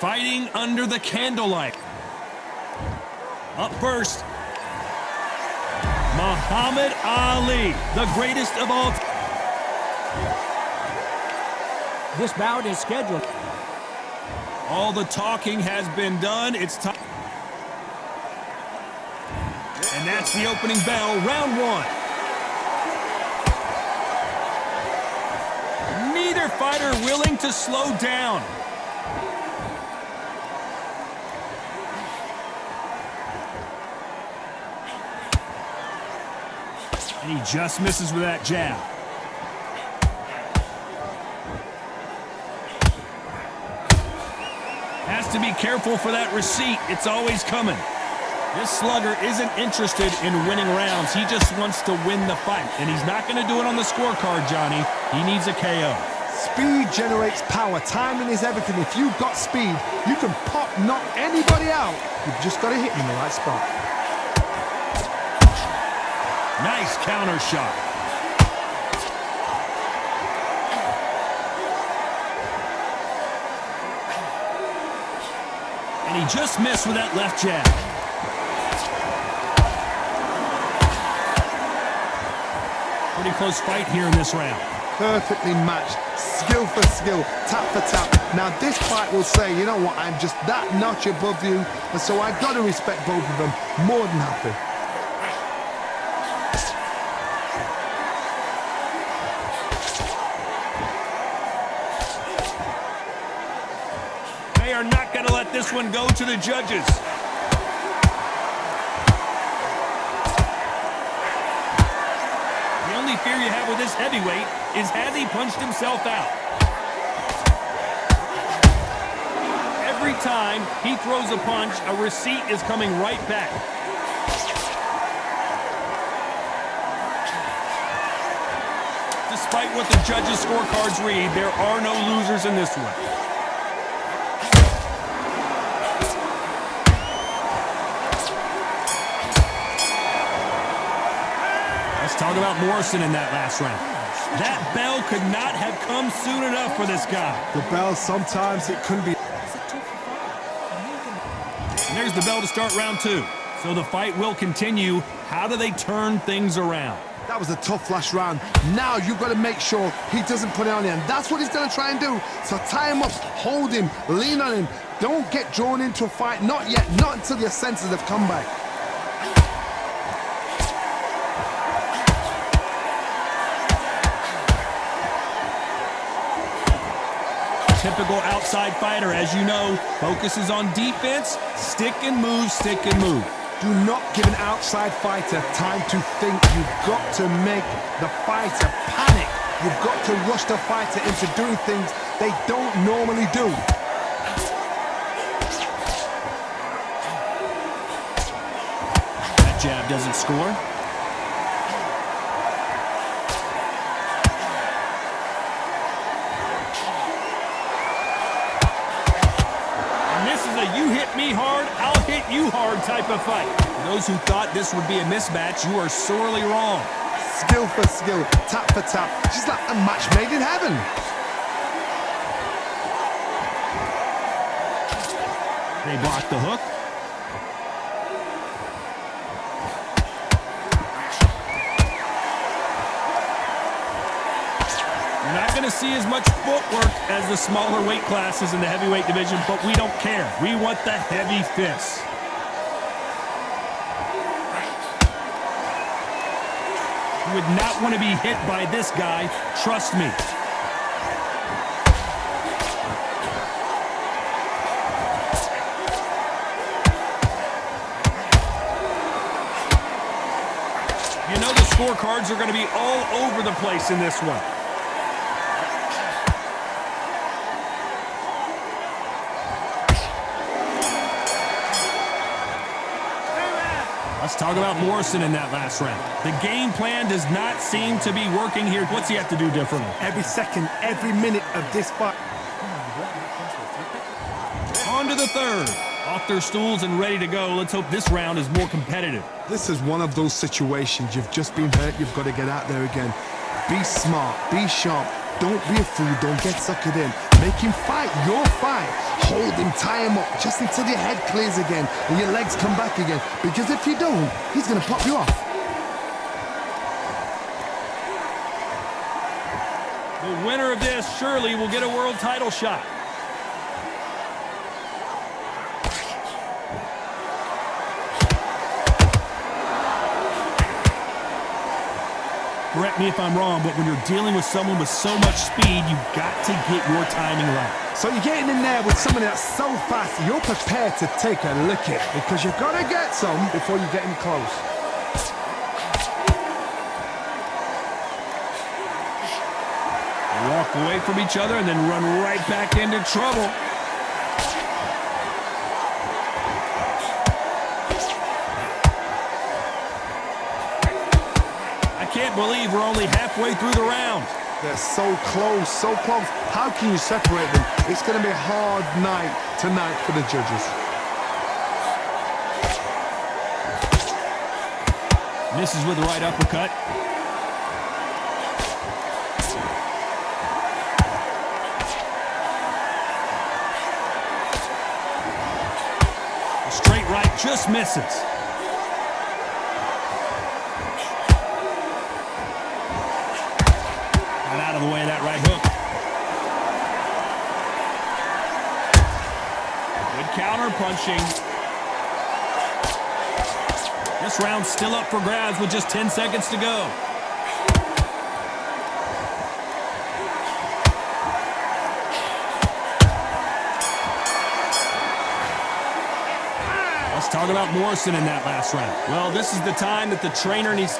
fighting under the candlelight. Up first, Muhammad Ali, the greatest of all time. This bout is scheduled. All the talking has been done. It's time. And that's the opening bell, round one. Neither fighter willing to slow down. And he just misses with that jab. Has to be careful for that receipt. It's always coming. This slugger isn't interested in winning rounds. He just wants to win the fight. And he's not going to do it on the scorecard, Johnny. He needs a KO. Speed generates power. Timing is everything. If you've got speed, you can knock anybody out. You've just got to hit him in the right spot. Nice counter shot. And he just missed with that left jab. Pretty close fight here in this round. Perfectly matched, skill for skill, tap for tap. Now this fight will say, you know what, I'm just that notch above you, and so I've got to respect both of them more than happy. They are not going to let this one go to the judges. The only fear you have with this heavyweight is, has he punched himself out? Every time he throws a punch, a receipt is coming right back. Despite what the judges' scorecards read, there are no losers in this one. Let's talk about Morrison in that last round. That bell could not have come soon enough for this guy. The bell, sometimes it couldn't be. And there's the bell to start round two. So the fight will continue. How do they turn things around? That was a tough last round. Now you've got to make sure he doesn't put it on you, and that's what he's going to try and do. So tie him up, hold him, lean on him. Don't get drawn into a fight. Not yet. Not until your senses have come back. Typical outside fighter, as you know, focuses on defense, stick and move, stick and move. Do not give an outside fighter time to think. You've got to make the fighter panic. You've got to rush the fighter into doing things they don't normally do. That jab doesn't score. You hit me hard, I'll hit you hard type of fight. For those who thought this would be a mismatch, you are sorely wrong. Skill for skill, tap for tap. Just like a match made in heaven. They block the hook. You're not going to see as much footwork as the smaller weight classes in the heavyweight division, but we don't care. We want the heavy fists. You would not want to be hit by this guy, trust me. You know the scorecards are going to be all over the place in this one. Let's talk about Morrison in that last round. The game plan does not seem to be working here. What's he have to do differently? Every second, every minute of this fight. On to the third. Off their stools and ready to go. Let's hope this round is more competitive. This is one of those situations. You've just been hurt. You've got to get out there again. Be smart. Be sharp. Don't be a fool, don't get suckered in. Make him fight your fight. Hold him, tie him up, just until your head clears again and your legs come back again. Because if you don't, he's gonna pop you off. The winner of this surely will get a world title shot. Correct me if I'm wrong, but when you're dealing with someone with so much speed, you've got to get your timing right. So you're getting in there with someone that's so fast, you're prepared to take a look at it because you've got to get some before you get in close. They walk away from each other and then run right back into trouble. I can't believe we're only halfway through the round. They're so close, so close. How can you separate them? It's going to be a hard night tonight for the judges. Misses with the right uppercut. The straight right just misses. Out of the way of that right hook. Good counter punching. This round's still up for grabs with just 10 seconds to go. Let's talk about Morrison in that last round. Well, this is the time that the trainer needs.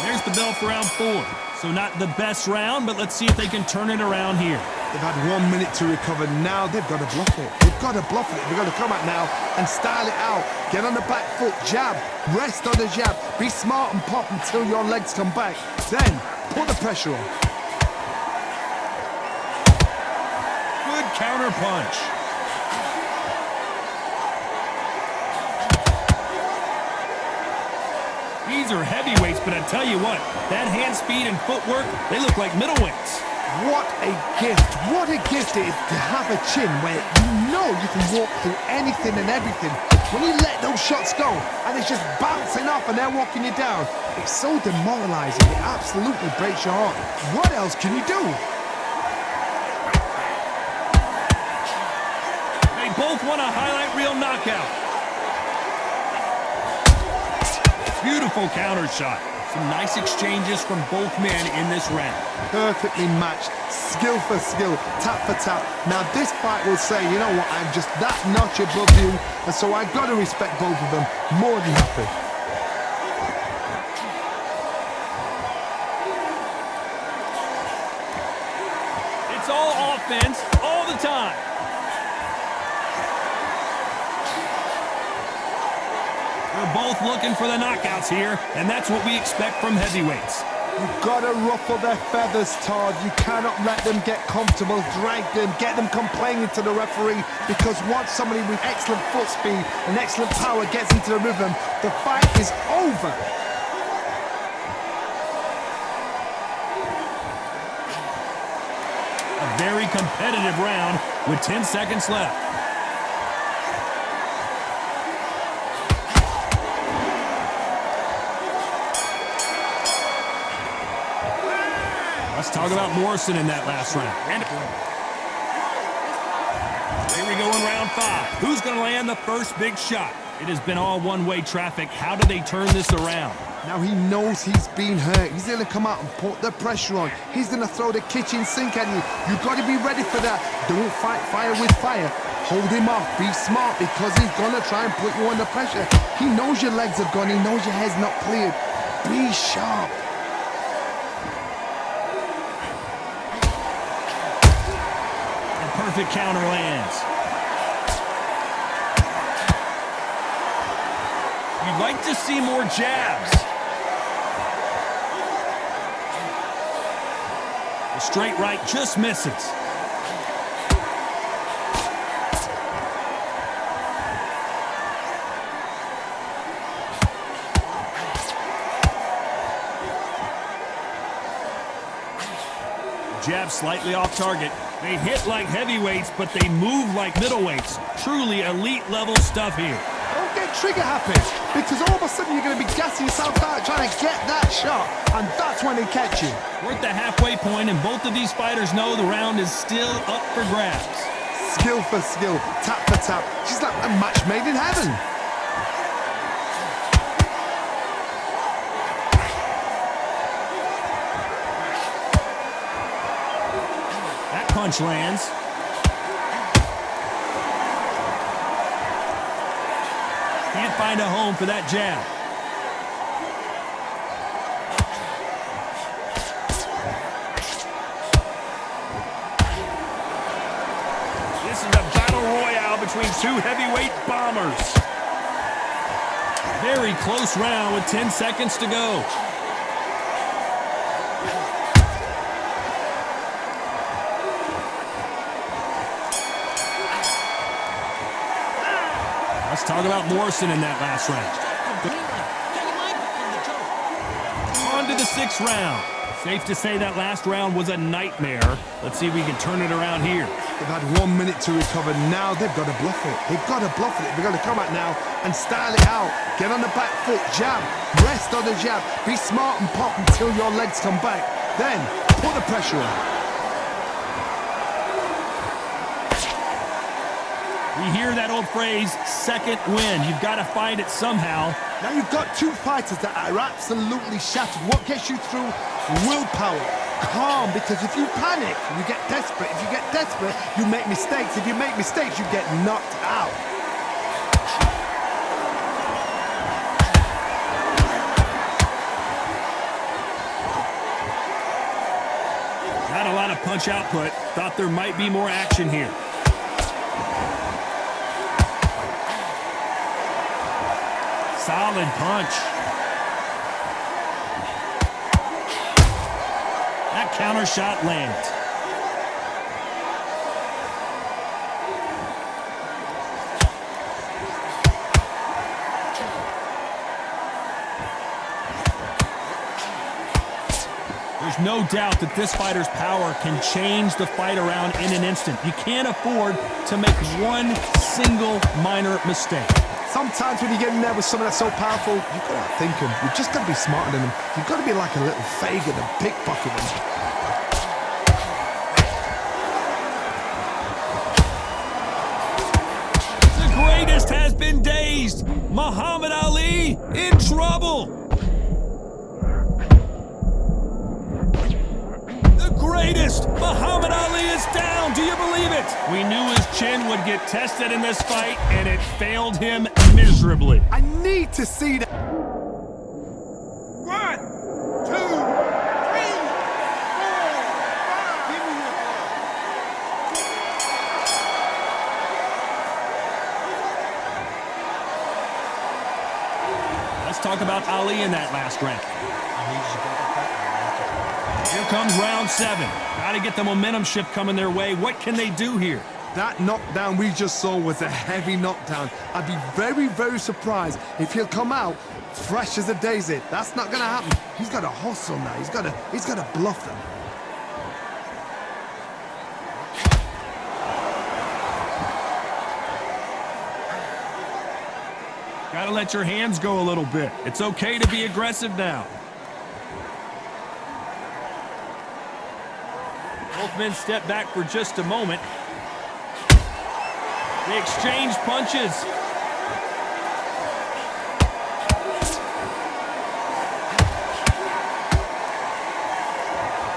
There's the bell for round 4. So not the best round, but let's see if they can turn it around here. They've had 1 minute to recover. Now they've got to bluff it. They've got to bluff it. They've got to come out now and style it out. Get on the back foot, jab, rest on the jab. Be smart and pop until your legs come back. Then put the pressure on. Good counter punch. These are heavyweights, but I tell you what, that hand speed and footwork, they look like middleweights. What a gift. What a gift it is to have a chin where you know you can walk through anything and everything. When you let those shots go and it's just bouncing off and they're walking you down, it's so demoralizing. It absolutely breaks your heart. What else can you do? They both want a highlight reel knockout. Beautiful counter shot. Some nice exchanges from both men in this round. Perfectly matched, skill for skill, tap for tap. Now this fight will say, you know what, I'm just that notch above you, and so I've got to respect both of them more than happy. It's all offense all the time. They're both looking for the knockouts here, and that's what we expect from heavyweights. You've got to ruffle their feathers, Todd. You cannot let them get comfortable, drag them, get them complaining to the referee, because once somebody with excellent foot speed and excellent power gets into the rhythm, the fight is over. A very competitive round with 10 seconds left. Let's talk about Morrison in that last round. Here we go in round 5. Who's going to land the first big shot? It has been all one-way traffic. How do they turn this around? Now he knows he's been hurt. He's going to come out and put the pressure on. He's going to throw the kitchen sink at you. You've got to be ready for that. Don't fight fire with fire. Hold him off. Be smart, because he's going to try and put you under pressure. He knows your legs are gone. He knows your head's not cleared. Be sharp. Perfect counter lands. You'd like to see more jabs. The straight right just misses. Jab slightly off target. They hit like heavyweights, but they move like middleweights. Truly elite level stuff here. Don't get trigger happy, because all of a sudden you're going to be gassing yourself out trying to get that shot, and that's when they catch you. We're at the halfway point, and both of these fighters know the round is still up for grabs. Skill for skill, tap for tap. She's like a match made in heaven. That punch lands. Can't find a home for that jab. This is a battle royale between two heavyweight bombers. Very close round with 10 seconds to go. Let's talk about Morrison in that last round. On to the 6th round. Safe to say that last round was a nightmare. Let's see if we can turn it around here. They've had 1 minute to recover. Now they've got to bluff it. They've got to bluff it. They've got to come out now and style it out. Get on the back foot, jab, rest on the jab. Be smart and pop until your legs come back. Then put the pressure on. We hear that old phrase, second wind. You've got to find it somehow. Now you've got two fighters that are absolutely shattered. What gets you through? Willpower. Calm, because if you panic, you get desperate. If you get desperate, you make mistakes. If you make mistakes, you get knocked out. Not a lot of punch output. Thought there might be more action here. Solid punch. That counter shot lands. There's no doubt that this fighter's power can change the fight around in an instant. You can't afford to make one single minor mistake. Sometimes when you get in there with someone that's so powerful, you've got to outthink them. You've just got to be smarter than them. You've got to be like a little Fagin and pickpocket them. The greatest has been dazed. Muhammad Ali in trouble. The greatest, Muhammad Ali is down. Do you believe it? We knew his chin would get tested in this fight, and it failed him miserably. I need to see that. 1, 2, 3, 4, 5. Give me your ball. Let's talk about Ali in that last round. Here comes round 7. Got to get the momentum shift coming their way. What can they do here? That knockdown we just saw was a heavy knockdown. I'd be very, very surprised if he'll come out fresh as a daisy. That's not going to happen. He's got to hustle now. He's got to bluff them. Got to let your hands go a little bit. It's okay to be aggressive now. Both men step back for just a moment. They exchange punches.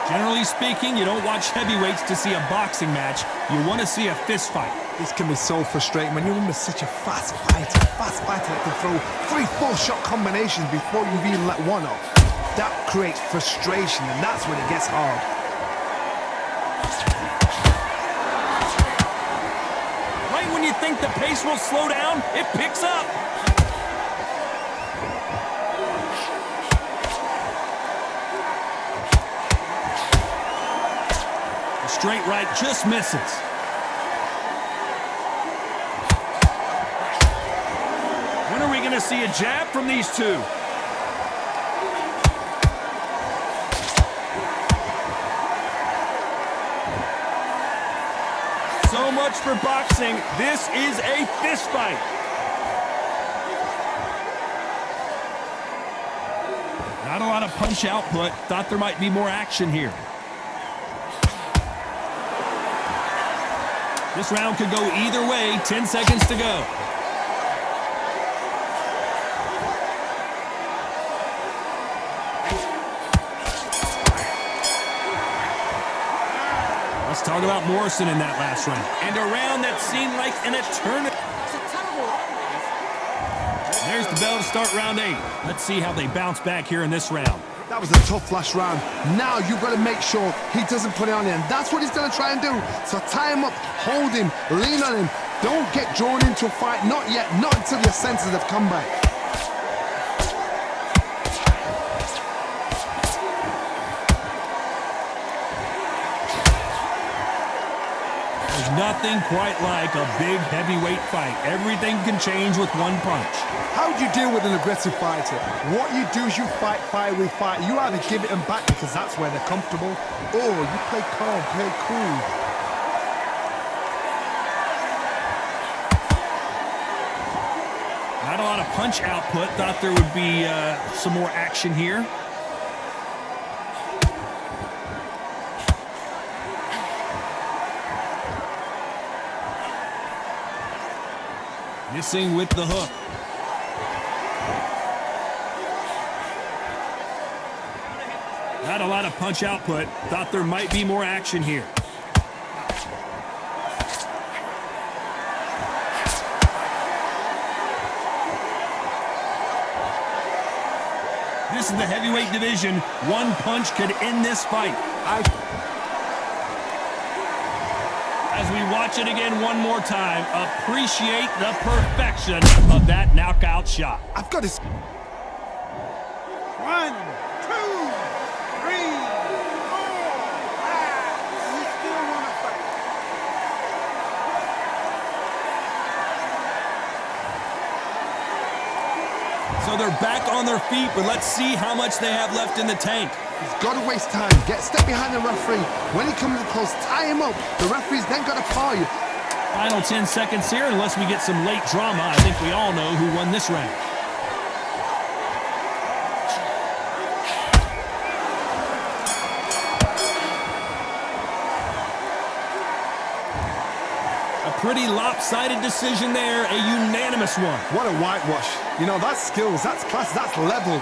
Generally speaking, you don't watch heavyweights to see a boxing match. You want to see a fist fight. This can be so frustrating when you're in such a fast fighter that can throw 3-4 shot combinations before you've even let one off. That creates frustration, and that's when it gets hard. Right when you think the pace will slow down, it picks up. The straight right just misses. When are we going to see a jab from these two? much for boxing. This is a fist fight. Not a lot of punch output. Thought there might be more action here. This round could go either way. 10 seconds to go. Let's talk about Morrison in that last round. And a round that seemed like an eternity. There's the bell to start round 8. Let's see how they bounce back here in this round. That was a tough last round. Now you've got to make sure he doesn't put it on him. That's what he's going to try and do. So tie him up, hold him, lean on him. Don't get drawn into a fight. Not yet. Not until your senses have come back. There's nothing quite like a big heavyweight fight. Everything can change with one punch. How do you deal with an aggressive fighter? What you do is you fight fire with fire. You either give it them back because that's where they're comfortable, or you play calm, play cool. Not a lot of punch output. Thought there would be some more action here. Missing with the hook. Not a lot of punch output. Thought there might be more action here. This is the heavyweight division. One punch could end this fight. As we watch it again one more time, appreciate the perfection of that knockout shot. I've got this. 1, 2, 3, 4, 5. You still want to fight? So they're back on their feet, but let's see how much they have left in the tank. He's got to waste time. Step behind the referee. When he comes close, tie him up. The referee's then got to call you. Final 10 seconds here, unless we get some late drama. I think we all know who won this round. A pretty lopsided decision there, a unanimous one. What a whitewash. You know, that's skills, that's class, that's levels.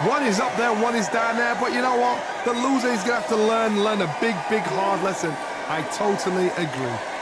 One is up there, one is down there, but you know what? The loser is going to have to learn a big, hard lesson. I totally agree.